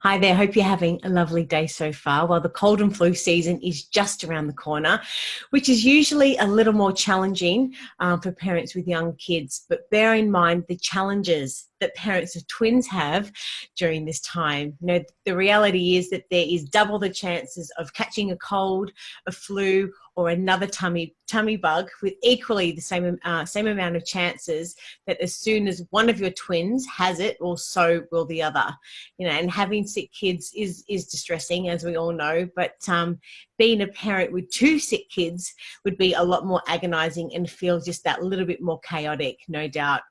Hi there. Hope you're having a lovely day so far. Well, the cold and flu season is just around the corner, which is usually a little more challenging for parents with young kids. But bear in mind the challenges that parents of twins have during this time. You know, the reality is that there is double the chances of catching a cold, a flu, or another tummy bug, with equally the same amount of chances that as soon as one of your twins has it, or so will the other. You know, and having sick kids is distressing, as we all know, but being a parent with two sick kids would be a lot more agonizing and feel just that little bit more chaotic, no doubt.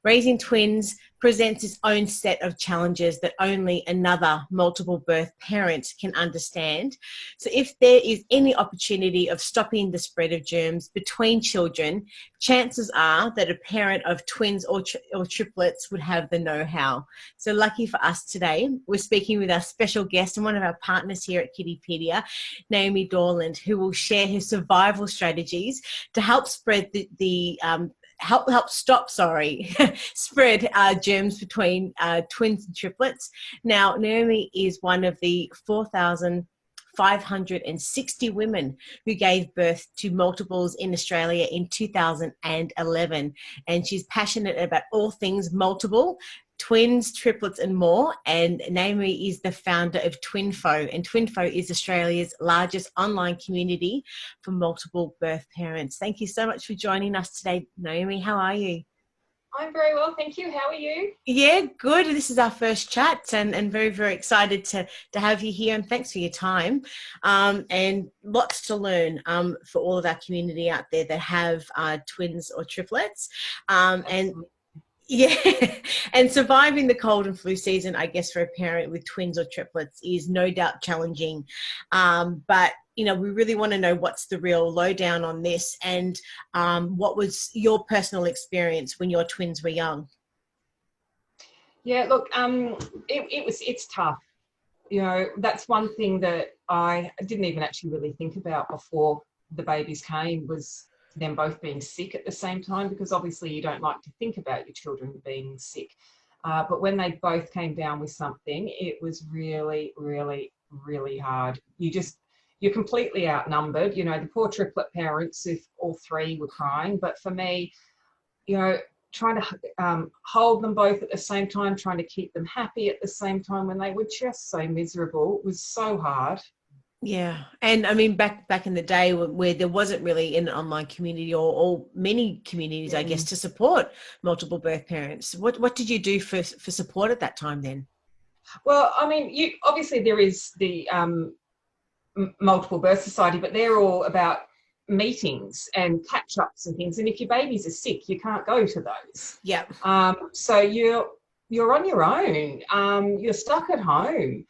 Raising twins presents its own set of challenges that only another multiple birth parent can understand. So if there is any opportunity of stopping the spread of germs between children, chances are that a parent of twins or triplets would have the know-how. So lucky for us today, we're speaking with our special guest and one of our partners here at Kittypedia, Noami Dorland, who will share her survival strategies to help spread spread germs between twins and triplets. Now, Naomi is one of the 4,560 women who gave birth to multiples in Australia in 2011, and she's passionate about all things multiple, twins, triplets, and more. And Naomi is the founder of Twinfo, and Twinfo is Australia's largest online community for multiple birth parents. Thank you so much for joining us today, Naomi. How are you? I'm very well, thank you. How are you? Yeah, good. This is our first chat, and very, very excited to have you here, and thanks for your time. And lots to learn for all of our community out there that have twins or triplets. And yeah, and surviving the cold and flu season, I guess, for a parent with twins or triplets is no doubt challenging. But, you know, we really want to know what's the real lowdown on this, and what was your personal experience when your twins were young? Yeah, look, it's tough. You know, that's one thing that I didn't even actually really think about before the babies came, was them both being sick at the same time, because obviously you don't like to think about your children being sick. But when they both came down with something, it was really, really, really hard. You're completely outnumbered. You know, the poor triplet parents, if all three were crying. But for me, you know, trying to hold them both at the same time, trying to keep them happy at the same time when they were just so miserable, was so hard. Yeah, and I mean, back in the day where there wasn't really an online community, or many communities, I guess, to support multiple birth parents. What did you do for support at that time then? Well, I mean, you obviously there is the multiple birth society, but they're all about meetings and catch-ups and things. And if your babies are sick, you can't go to those. Yeah. So you're on your own. You're stuck at home.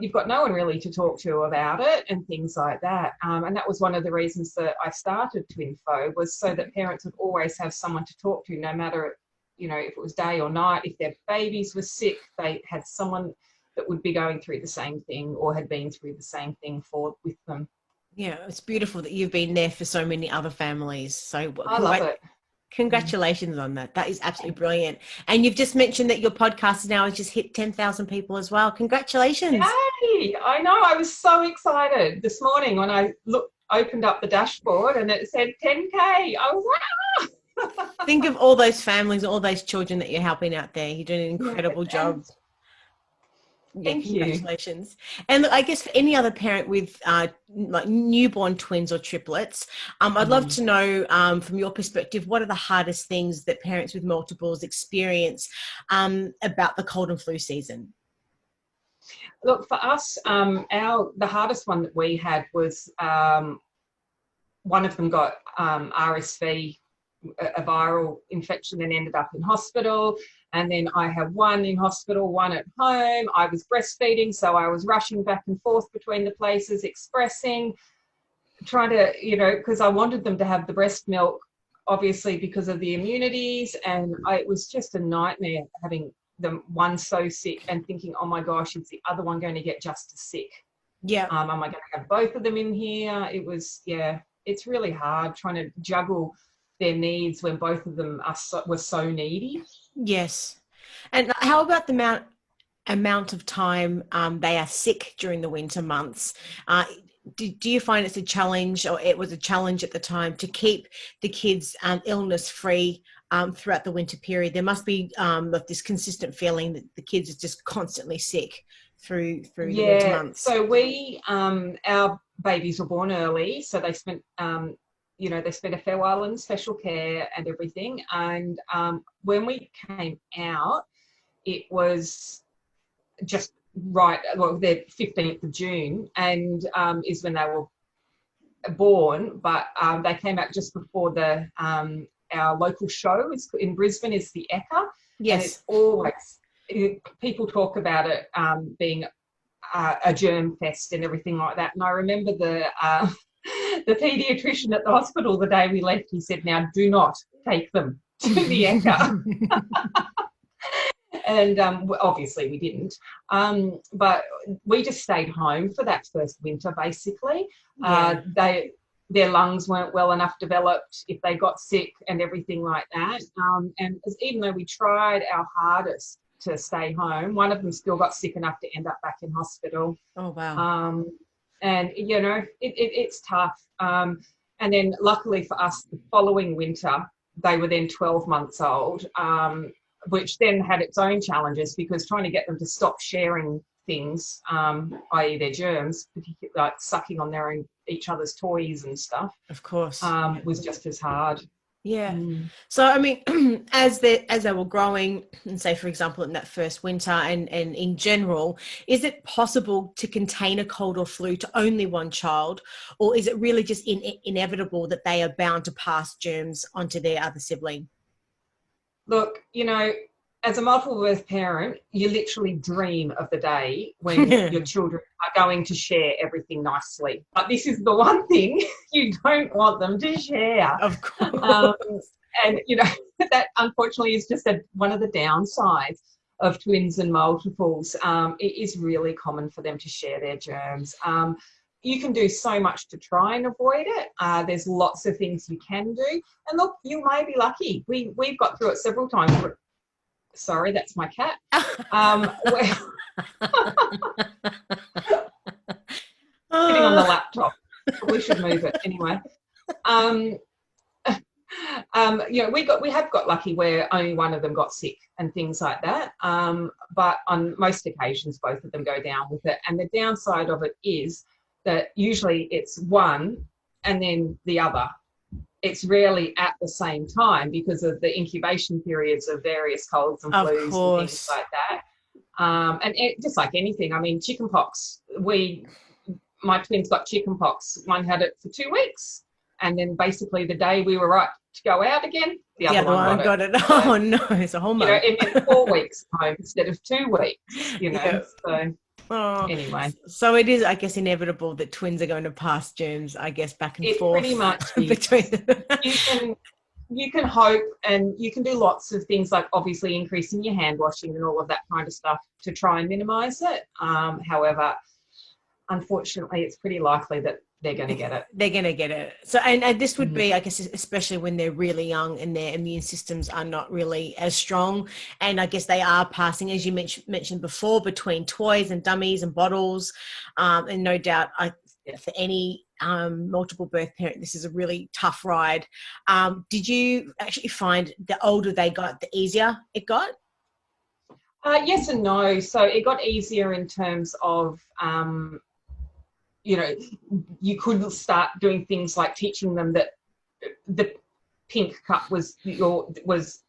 You've got no one really to talk to about it and things like that. And that was one of the reasons that I started Twinfo, was so that parents would always have someone to talk to, no matter, you know, if it was day or night. If their babies were sick, they had someone that would be going through the same thing, or had been through the same thing with them. Yeah, it's beautiful that you've been there for so many other families. So I love it. Congratulations on that. That is absolutely brilliant. And you've just mentioned that your podcast now has just hit 10,000 people as well. Congratulations. Yay! I know. I was so excited this morning when I opened up the dashboard and it said 10K. I was like, ah! Think of all those families, all those children that you're helping out there. You're doing an incredible job. Yeah, Thank congratulations. You. And look, I guess for any other parent with like newborn twins or triplets, I'd love to know from your perspective, what are the hardest things that parents with multiples experience about the cold and flu season? Look, for us, the hardest one that we had was one of them got RSV, a viral infection, and ended up in hospital. And then I had one in hospital, one at home. I was breastfeeding, so I was rushing back and forth between the places, expressing, trying to, you know, because I wanted them to have the breast milk, obviously because of the immunities. And it was just a nightmare having them, one so sick, and thinking, oh my gosh, is the other one going to get just as sick? Yeah. Am I going to have both of them in here? It was, yeah, it's really hard trying to juggle their needs when both of them were so needy. Yes. And how about the amount amount of time they are sick during the winter months, do you find it's a challenge, or it was a challenge at the time, to keep the kids illness free throughout the winter period? There must be like this consistent feeling that the kids are just constantly sick through the winter months. So our babies were born early, so they spent they spent a fair while in special care and everything. And when we came out, it was just right, well, the 15th of June, and is when they were born. But they came out just before the our local show is in Brisbane, is the Ekka. Yes. And it's always, people talk about it being a germ fest and everything like that. And I remember the paediatrician at the hospital the day we left, he said, "Now do not take them to the Ekka." And obviously we didn't. But we just stayed home for that first winter, basically. Yeah. Their lungs weren't well enough developed if they got sick and everything like that. And even though we tried our hardest to stay home, one of them still got sick enough to end up back in hospital. Oh, wow. And, it's tough. And then luckily for us, the following winter, they were then 12 months old, which then had its own challenges, because trying to get them to stop sharing things, i.e. their germs, particularly like sucking on each other's toys and stuff, of course, was just as hard. Yeah. So, I mean, as they were growing, and say, for example, in that first winter and in general, is it possible to contain a cold or flu to only one child, or is it really just inevitable that they are bound to pass germs onto their other sibling? Look, as a multiple birth parent, you literally dream of the day when your children are going to share everything nicely. But this is the one thing you don't want them to share. Of course. And, that unfortunately is just one of the downsides of twins and multiples. It is really common for them to share their germs. You can do so much to try and avoid it. There's lots of things you can do. And look, you may be lucky. We've got through it several times. Sorry, that's my cat. Sitting on the laptop. We should move it anyway. We have got lucky where only one of them got sick and things like that. But on most occasions, both of them go down with it. And the downside of it is that usually it's one and then the other. It's rarely at the same time because of the incubation periods of various colds and flus and things like that. And just like anything, I mean, chickenpox, my twins got chickenpox. One had it for 2 weeks, and then basically the day we were right to go out again, the other one got it. Oh no, it's a whole month. In 4 weeks home instead of 2 weeks, Yeah. So anyway. So it is, I guess, inevitable that twins are going to pass germs, I guess, back and forth. Pretty much between them. You can hope, and you can do lots of things like obviously increasing your hand washing and all of that kind of stuff to try and minimise it. However, unfortunately, it's pretty likely that they're going to get it. They're going to get it. So, and this would be, I guess, especially when they're really young and their immune systems are not really as strong. And I guess they are passing, as you mentioned before, between toys and dummies and bottles. And no doubt, for any multiple birth parent, this is a really tough ride. Did you actually find the older they got, the easier it got? Yes and no. So it got easier in terms of, you could start doing things like teaching them that the pink cup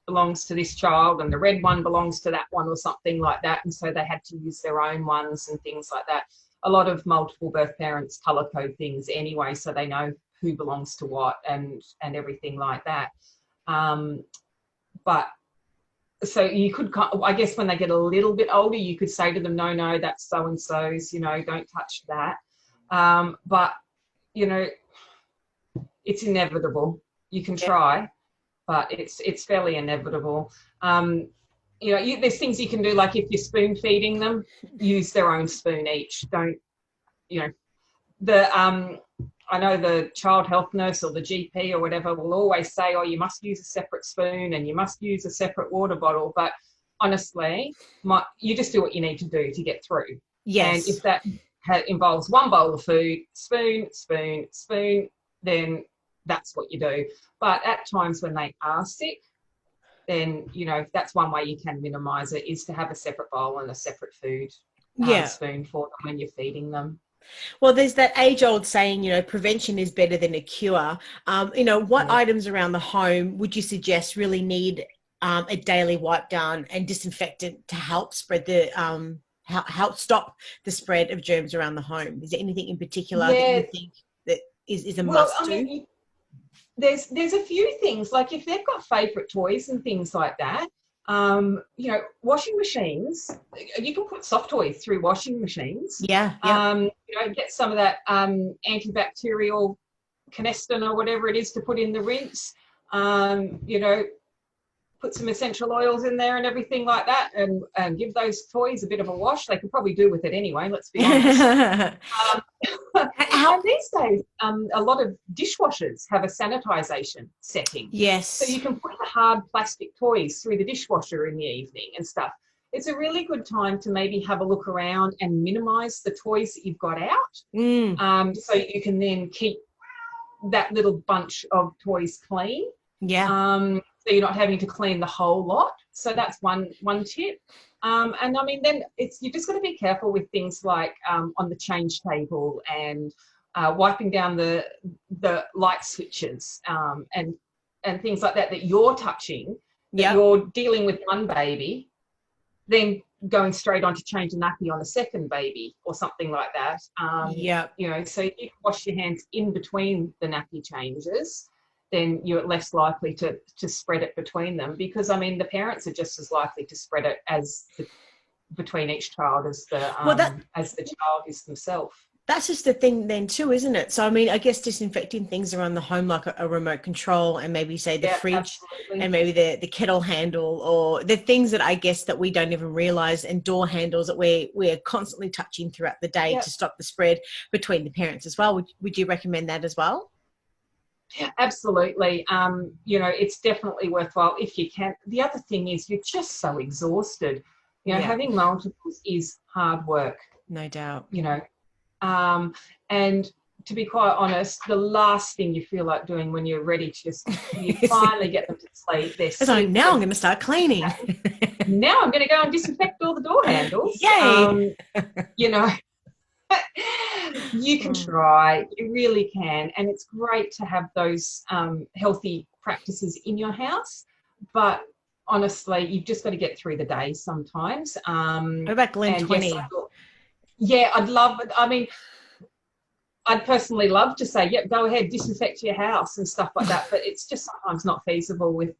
belongs to this child and the red one belongs to that one or something like that. And so they had to use their own ones and things like that. A lot of multiple birth parents colour code things anyway, so they know who belongs to what and everything like that. But so you could, I guess when they get a little bit older, you could say to them, no, that's so-and-so's, don't touch that. But, it's inevitable. You can try, but it's fairly inevitable. There's things you can do, like if you're spoon feeding them, use their own spoon each. Don't, I know the child health nurse or the GP or whatever will always say, you must use a separate spoon and you must use a separate water bottle. But honestly, you just do what you need to do to get through. And Yes. if that involves one bowl of food, spoon, spoon, spoon, then that's what you do. But at times when they are sick, then, you know, that's one way you can minimise it, is to have a separate bowl and a separate food Yeah. spoon for them when you're feeding them. Well, there's that age-old saying, prevention is better than a cure. What Yeah. items around the home would you suggest really need a daily wipe down and disinfectant to help spread help stop the spread of germs around the home? Is there anything in particular that Yeah. you think that is a Well, must I do? mean, there's a few things, like if they've got favourite toys and things like that, washing machines, you can put soft toys through washing machines. Yeah, yeah. Get some of that antibacterial canestin or whatever it is to put in the rinse. Put some essential oils in there and everything like that, and give those toys a bit of a wash. They could probably do with it anyway, let's be honest. And these days, a lot of dishwashers have a sanitisation setting. Yes. So you can put the hard plastic toys through the dishwasher in the evening and stuff. It's a really good time to maybe have a look around and minimise the toys that you've got out. So you can then keep that little bunch of toys clean. Yeah. So you're not having to clean the whole lot. So that's one tip. And I mean, then you just got to be careful with things like on the change table and wiping down the light switches and things like that you're touching. That you're dealing with one baby, then going straight on to change a nappy on a second baby or something like that. So if you wash your hands in between the nappy changes, then you're less likely to spread it between them, because I mean the parents are just as likely to spread it between each child as the child is themselves. That's just the thing then too, isn't it? So I mean, I guess disinfecting things around the home, like a remote control, and maybe say the fridge, absolutely. and maybe the kettle handle, or the things that I guess that we don't even realize, and door handles that we're constantly touching throughout the day to stop the spread between the parents as well. Would you recommend that as well? Absolutely. It's definitely worthwhile if you can. The other thing is you're just so exhausted. Having multiples is hard work. No doubt. And to be quite honest, the last thing you feel like doing when you're ready to you finally get them to sleep. It's like, now I'm going to start cleaning. Now I'm going to go and disinfect all the door handles. Yay! You can try, you really can, and it's great to have those healthy practices in your house, but honestly you've just got to get through the day sometimes. What about Glen 20? I'd personally love to say, go ahead, disinfect your house and stuff like that, but it's just sometimes not feasible with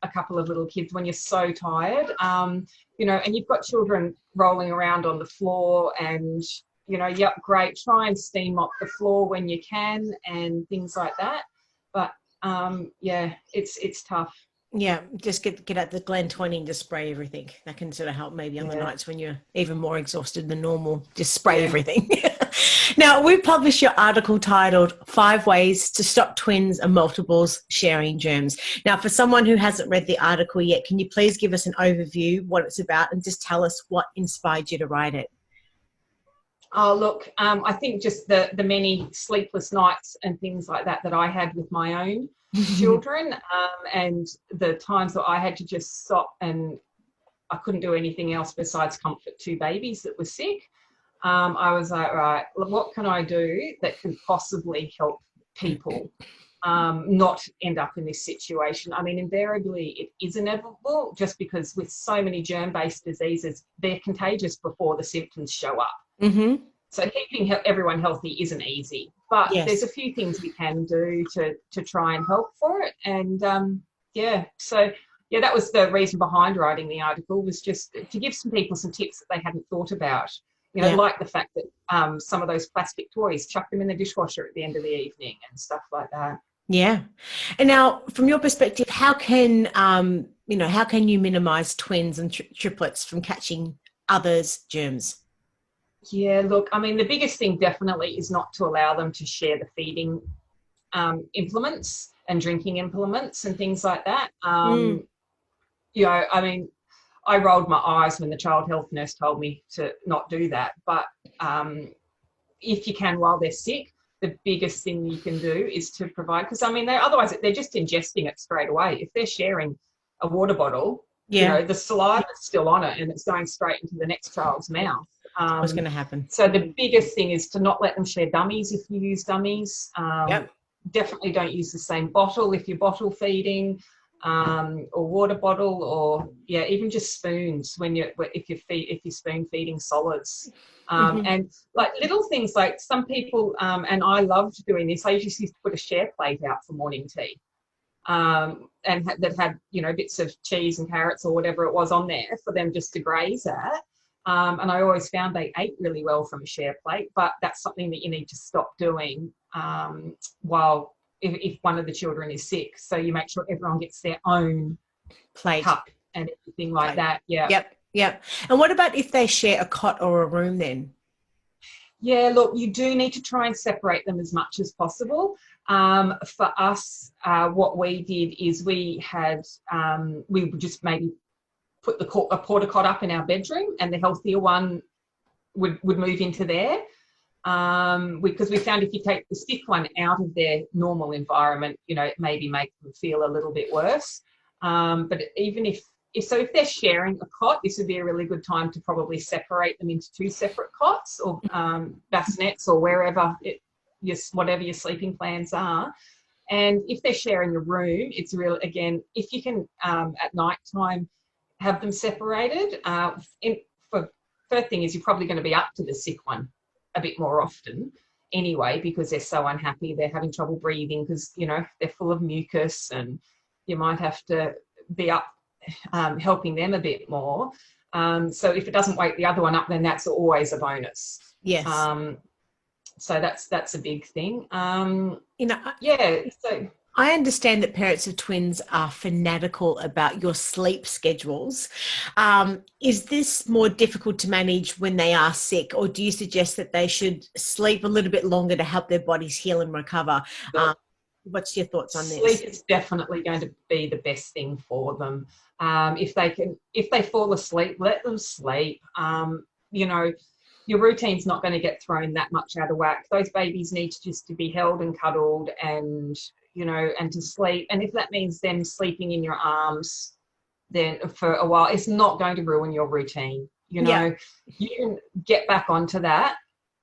a couple of little kids when you're so tired, and you've got children rolling around on the floor, and great, try and steam mop the floor when you can and things like that. But it's tough. Yeah, just get at the Glen 20 and just spray everything. That can sort of help maybe on the nights when you're even more exhausted than normal. Just spray everything. Now, we published your article titled 5 Ways to Stop Twins and Multiples Sharing Germs. Now, for someone who hasn't read the article yet, can you please give us an overview, what it's about, and just tell us what inspired you to write it? Oh, look, I think just the many sleepless nights and things like that I had with my own children, and the times that I had to just stop and I couldn't do anything else besides comfort 2 babies that were sick. I was like, right, what can I do that can possibly help people not end up in this situation? I mean, invariably it is inevitable, just because with so many germ-based diseases, they're contagious before the symptoms show up. Mm-hmm. So keeping everyone healthy isn't easy, but there's a few things we can do to try and help for it. And that was the reason behind writing the article, was just to give some people some tips that they hadn't thought about. Like the fact that some of those plastic toys, chuck them in the dishwasher at the end of the evening and stuff like that. Yeah. And now, from your perspective, how can you minimise twins and triplets from catching others' germs? Yeah, look, I mean, the biggest thing definitely is not to allow them to share the feeding implements and drinking implements and things like that. I mean, I rolled my eyes when the child health nurse told me to not do that. But if you can, while they're sick, the biggest thing you can do is to provide, because I mean, otherwise they're just ingesting it straight away. If they're sharing a water bottle, you know, the saliva is still on it and it's going straight into the next child's mouth. What's going to happen? So the biggest thing is to not let them share dummies if you use dummies. Definitely don't use the same bottle if you're bottle feeding, or water bottle, or even just spoons if you're spoon feeding solids. And like little things, like some people, and I loved doing this, I just used to put a share plate out for morning tea, and that had, you know, bits of cheese and carrots or whatever it was on there for them just to graze at. And I always found they ate really well from a share plate, but that's something that you need to stop doing while if one of the children is sick. So you make sure everyone gets their own plate, cup and everything like that. Yep. And what about if they share a cot or a room then? Yeah, look, you do need to try and separate them as much as possible. For us, what we did is we would just maybe put a porta cot up in our bedroom, and the healthier one would move into there. Because we found if you take the sick one out of their normal environment, you know, it maybe make them feel a little bit worse. But even if they're sharing a cot, this would be a really good time to probably separate them into 2 separate cots or bassinets or whatever your sleeping plans are. And if they're sharing a room, it's really, again, if you can at night time have them separated. First thing is you're probably going to be up to the sick one a bit more often anyway, because they're so unhappy, they're having trouble breathing because, you know, they're full of mucus, and you might have to be up helping them a bit more. So if it doesn't wake the other one up, then that's always a bonus. Yes. So that's a big thing. So I understand that parents of twins are fanatical about your sleep schedules. Is this more difficult to manage when they are sick, or do you suggest that they should sleep a little bit longer to help their bodies heal and recover? What's your thoughts on this? Sleep is definitely going to be the best thing for them. If they fall asleep, let them sleep. You know, your routine's not going to get thrown that much out of whack. Those babies need to be held and cuddled and, you know, and to sleep. And if that means them sleeping in your arms then for a while, it's not going to ruin your routine. You know, you can get back onto that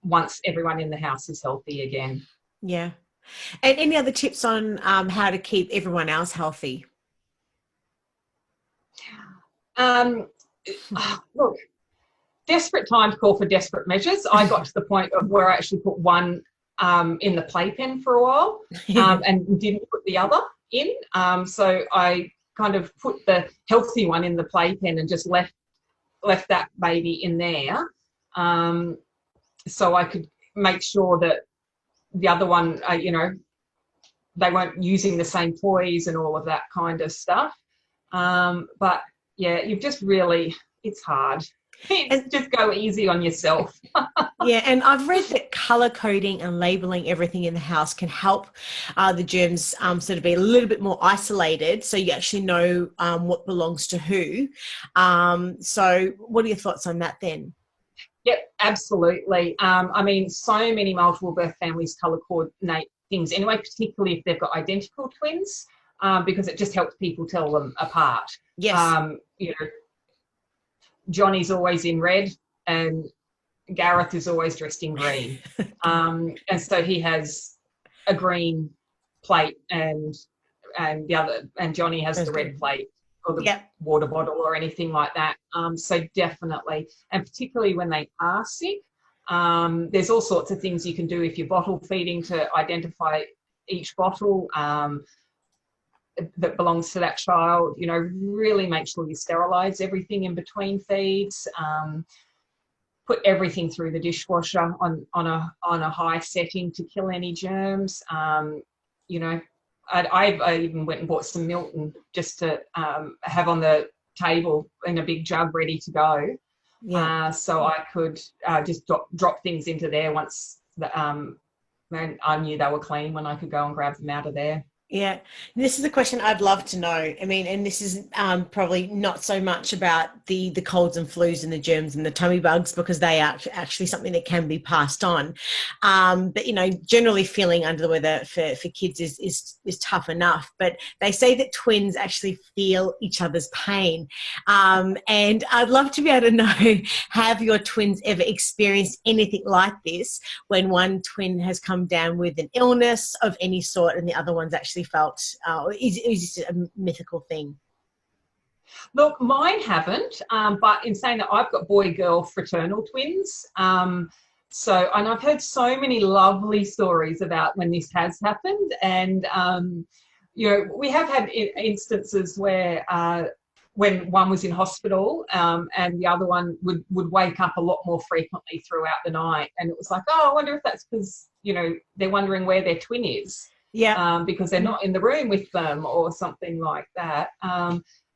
once everyone in the house is healthy again. Yeah. And any other tips on how to keep everyone else healthy? Look, desperate times call for desperate measures. I got to the point of where I actually put one in the playpen for a while and didn't put the other in. So I kind of put the healthy one in the playpen and just left that baby in there, so I could make sure that the other one, you know, they weren't using the same toys and all of that kind of stuff. But yeah, you've just really, it's hard. Just go easy on yourself. Yeah, and I've read that colour coding and labelling everything in the house can help the germs sort of be a little bit more isolated, so you actually know what belongs to who. So what are your thoughts on that then? Yep, absolutely. I mean, so many multiple birth families colour coordinate things anyway, particularly if they've got identical twins, because it just helps people tell them apart. Yes. You know, Johnny's always in red and Gareth is always dressed in green. And so he has a green plate and Johnny has the red plate or the water bottle or anything like that. So definitely, and particularly when they are sick, there's all sorts of things you can do if you're bottle feeding to identify each bottle that belongs to that child. You know, really make sure you sterilize everything in between feeds. Put everything through the dishwasher on a high setting to kill any germs. You know, I even went and bought some Milton just to have on the table in a big jug ready to go. Yeah. So I could just drop things into there once I knew they were clean, when I could go and grab them out of there. Yeah, this is a question I'd love to know. I mean, and this is probably not so much about the colds and flus and the germs and the tummy bugs, because they are actually something that can be passed on. But you know, generally feeling under the weather for kids is tough enough. But they say that twins actually feel each other's pain, and I'd love to be able to know: have your twins ever experienced anything like this, when one twin has come down with an illness of any sort and the other one's actually felt, is it a mythical thing? Look, mine haven't, but in saying that, I've got boy-girl fraternal twins. And I've heard so many lovely stories about when this has happened. And, you know, we have had instances where when one was in hospital, and the other one would wake up a lot more frequently throughout the night. And it was like, oh, I wonder if that's because, you know, they're wondering where their twin is. Yeah. Because they're not in the room with them or something like that.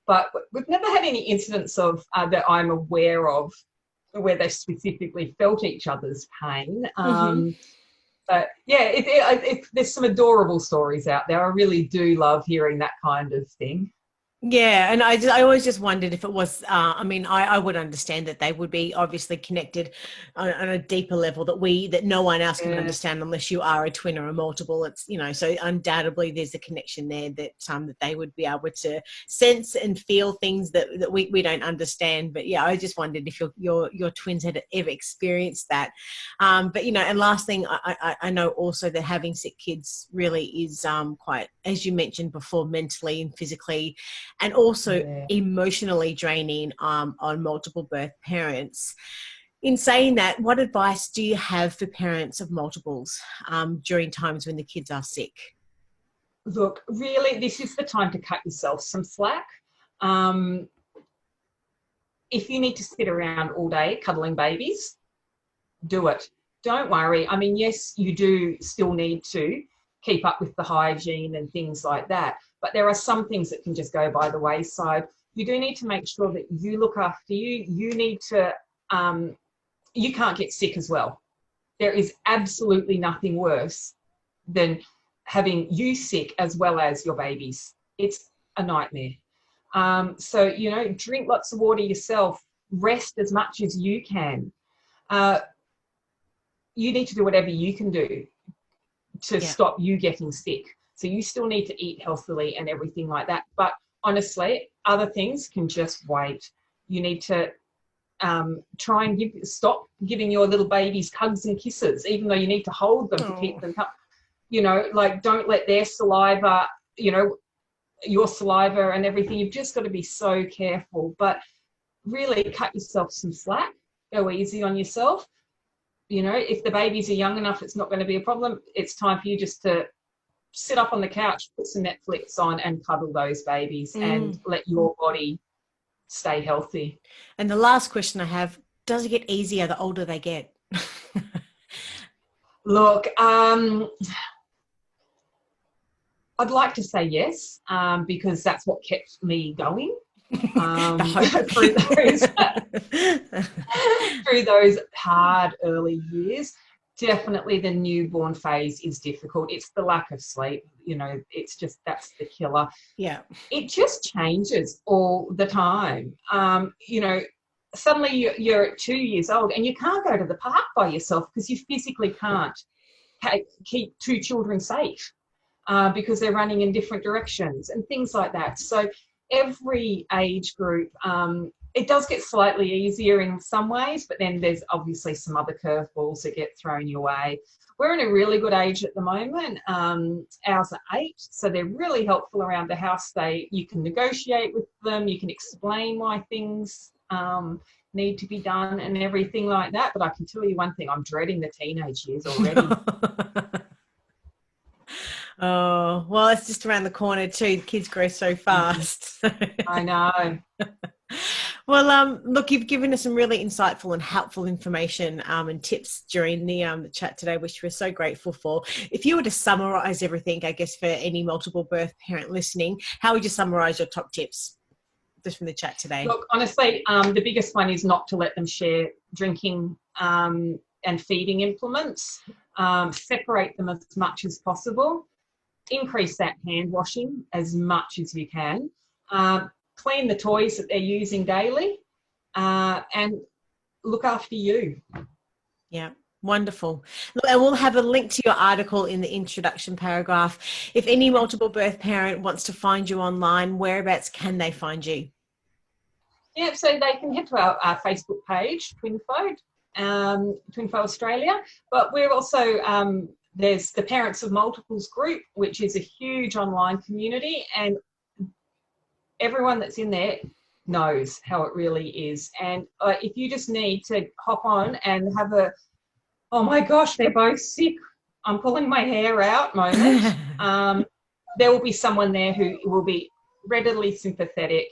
But we've never had any incidents of that I'm aware of where they specifically felt each other's pain. But yeah, there's some adorable stories out there. I really do love hearing that kind of thing. Yeah, and I always just wondered if it was, I mean, I would understand that they would be obviously connected on a deeper level that no one else can understand unless you are a twin or a multiple. It's, you know, so undoubtedly there's a connection there that that they would be able to sense and feel things that we don't understand. But yeah, I just wondered if your twins had ever experienced that. But you know, and last thing, I know also that having sick kids really is quite, as you mentioned before, mentally and physically, and also emotionally draining on multiple birth parents. In saying that, what advice do you have for parents of multiples during times when the kids are sick? Look, really, this is the time to cut yourself some slack. If you need to sit around all day cuddling babies, do it. Don't worry. I mean, yes, you do still need to keep up with the hygiene and things like that, but there are some things that can just go by the wayside. You do need to make sure that you look after you. You need to, you can't get sick as well. There is absolutely nothing worse than having you sick as well as your babies. It's a nightmare. So, you know, drink lots of water yourself, rest as much as you can. You need to do whatever you can do to stop you getting sick. So you still need to eat healthily and everything like that. But honestly, other things can just wait. You need to try and stop giving your little babies hugs and kisses, even though you need to hold them to keep them up. You know, like, don't let their saliva, you know, your saliva and everything. You've just got to be so careful. But really cut yourself some slack. Go easy on yourself. You know, if the babies are young enough, it's not going to be a problem. It's time for you just to sit up on the couch, put some Netflix on and cuddle those babies and let your body stay healthy. And the last question I have, does it get easier the older they get? Look, I'd like to say yes, because that's what kept me going. Through those hard early years. Definitely the newborn phase is difficult. It's the lack of sleep, you know, it's just, that's the killer. Yeah. It just changes all the time. You know, suddenly you're 2 years old and you can't go to the park by yourself because you physically can't keep two children safe because they're running in different directions and things like that. So every age group, it does get slightly easier in some ways, but then there's obviously some other curveballs that get thrown your way. We're in a really good age at the moment. Ours are 8, so they're really helpful around the house. You can negotiate with them, you can explain why things need to be done and everything like that. But I can tell you one thing, I'm dreading the teenage years already. Oh, well, it's just around the corner too. The kids grow so fast. I know. Well, look, you've given us some really insightful and helpful information and tips during the chat today, which we're so grateful for. If you were to summarise everything, I guess, for any multiple birth parent listening, how would you summarise your top tips just from the chat today? Look, honestly, the biggest one is not to let them share drinking and feeding implements. Separate them as much as possible. increase that hand washing as much as you can. Clean the toys that they're using daily, and look after you. Yeah. Wonderful. Look, and we'll have a link to your article in the introduction paragraph. If any multiple birth parent wants to find you online, whereabouts can they find you? Yeah, so they can head to our Facebook page, Twinfo, Twinfo Australia. But we're also, there's the Parents of Multiples group, which is a huge online community, and everyone that's in there knows how it really is. And if you just need to hop on and have a, oh my gosh, they're both sick, I'm pulling my hair out moment, there will be someone there who will be readily sympathetic,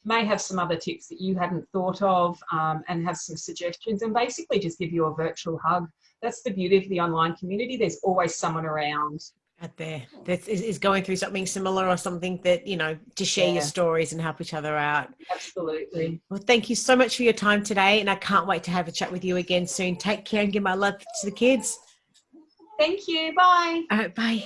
may have some other tips that you hadn't thought of, and have some suggestions, and basically just give you a virtual hug. That's the beauty of the online community. There's always someone around out there that is going through something similar, or something that, you know, to share your stories and help each other out. Absolutely. Well, thank you so much for your time today, and I can't wait to have a chat with you again soon. Take care and give my love to the kids. Thank you. Bye. All right, bye.